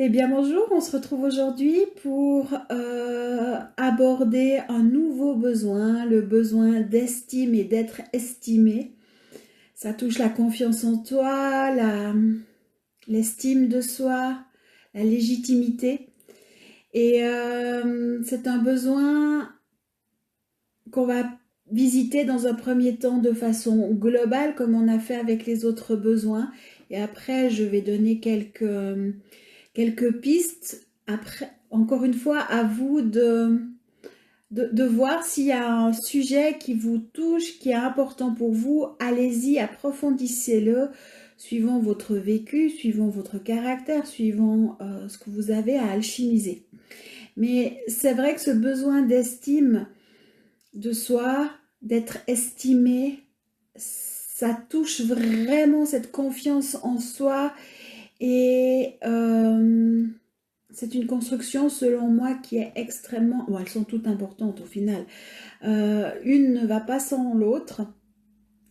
Eh bien bonjour, on se retrouve aujourd'hui pour aborder un nouveau besoin, le besoin d'estime et d'être estimé. Ça touche la confiance en toi, l'estime de soi, la légitimité. Et c'est un besoin qu'on va visiter dans un premier temps de façon globale, comme on a fait avec les autres besoins. Et après, je vais donner quelques pistes. Après, encore une fois, à vous de voir s'il y a un sujet qui vous touche, qui est important pour vous. Allez-y, approfondissez-le, suivant votre vécu, suivant votre caractère, suivant ce que vous avez à alchimiser. Mais c'est vrai que ce besoin d'estime de soi, d'être estimé, ça touche vraiment cette confiance en soi et c'est une construction selon moi qui est extrêmement... Bon, elles sont toutes importantes au final. Une ne va pas sans l'autre.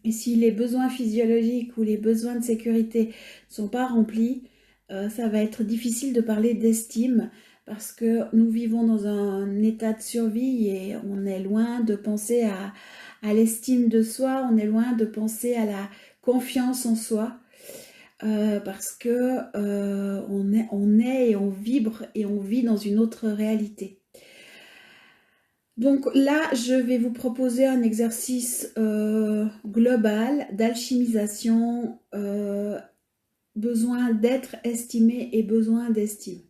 Et si les besoins physiologiques ou les besoins de sécurité ne sont pas remplis, ça va être difficile de parler d'estime parce que nous vivons dans un état de survie et on est loin de penser à l'estime de soi, on est loin de penser à la confiance en soi. Parce que on est et on vibre et on vit dans une autre réalité. Donc là, je vais vous proposer un exercice global d'alchimisation, besoin d'être estimé et besoin d'estime.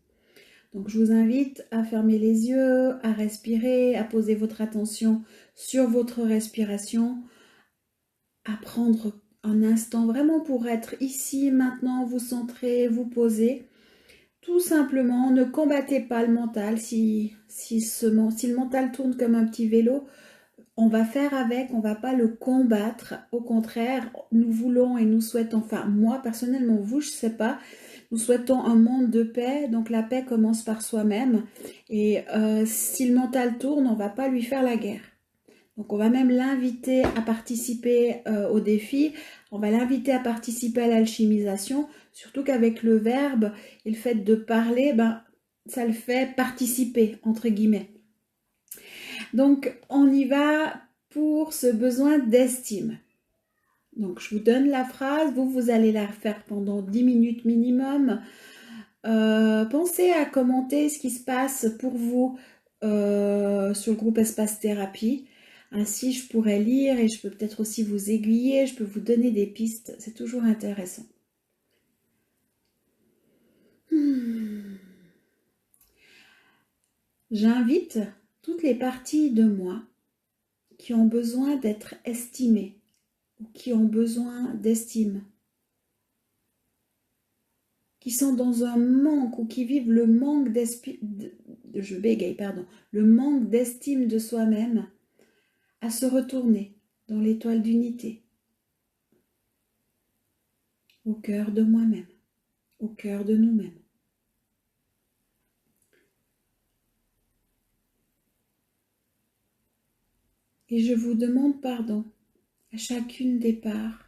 Donc je vous invite à fermer les yeux, à respirer, à poser votre attention sur votre respiration, à prendre un instant vraiment pour être ici, maintenant, vous centrer, vous poser. Tout simplement, ne combattez pas le mental. Si le mental tourne comme un petit vélo, on va faire avec, on ne va pas le combattre. Au contraire, nous voulons et nous souhaitons, enfin moi personnellement, vous, je ne sais pas, nous souhaitons un monde de paix. Donc la paix commence par soi-même. Et si le mental tourne, on ne va pas lui faire la guerre. Donc on va même l'inviter à participer au défi, on va l'inviter à participer à l'alchimisation, surtout qu'avec le verbe et le fait de parler, ben, ça le fait participer, entre guillemets. Donc on y va pour ce besoin d'estime. Donc je vous donne la phrase, vous allez la refaire pendant 10 minutes minimum. Pensez à commenter ce qui se passe pour vous sur le groupe Espace Thérapie. Ainsi, je pourrais lire et je peux peut-être aussi vous aiguiller, je peux vous donner des pistes. C'est toujours intéressant. J'invite toutes les parties de moi qui ont besoin d'être estimées ou qui ont besoin d'estime, qui sont dans un manque ou qui vivent le manque le manque d'estime de soi-même, à se retourner dans l'étoile d'unité, au cœur de moi-même, au cœur de nous-mêmes. Et je vous demande pardon à chacune des parts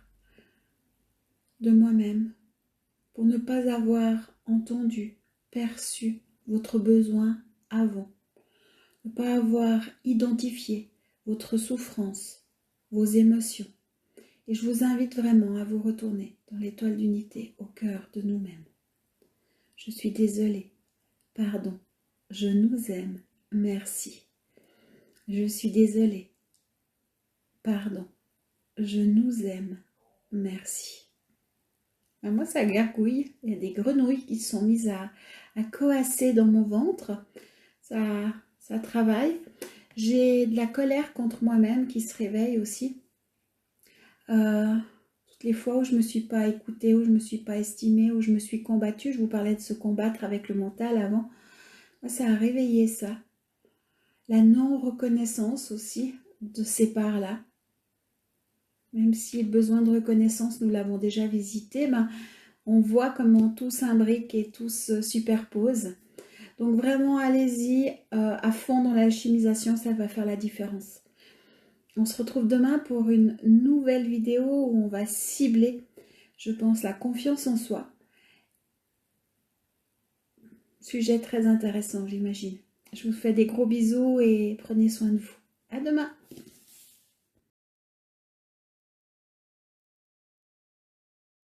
de moi-même pour ne pas avoir entendu, perçu votre besoin avant, ne pas avoir identifié votre souffrance, vos émotions. Et je vous invite vraiment à vous retourner dans l'étoile d'unité, au cœur de nous-mêmes. Je suis désolée, pardon, je nous aime, merci. Je suis désolée, pardon, je nous aime, merci. Ben moi, ça gargouille, il y a des grenouilles qui se sont mises à coasser dans mon ventre, ça travaille. J'ai de la colère contre moi-même qui se réveille aussi. Toutes les fois où je ne me suis pas écoutée, où je ne me suis pas estimée, où je me suis combattue, je vous parlais de se combattre avec le mental avant, moi, ça a réveillé ça. La non-reconnaissance aussi de ces parts-là. Même si le besoin de reconnaissance, nous l'avons déjà visité, ben, on voit comment tout s'imbrique et tout se superpose. Donc vraiment, allez-y à fond dans l'alchimisation, ça va faire la différence. On se retrouve demain pour une nouvelle vidéo où on va cibler, je pense, la confiance en soi. Sujet très intéressant, j'imagine. Je vous fais des gros bisous et prenez soin de vous. À demain!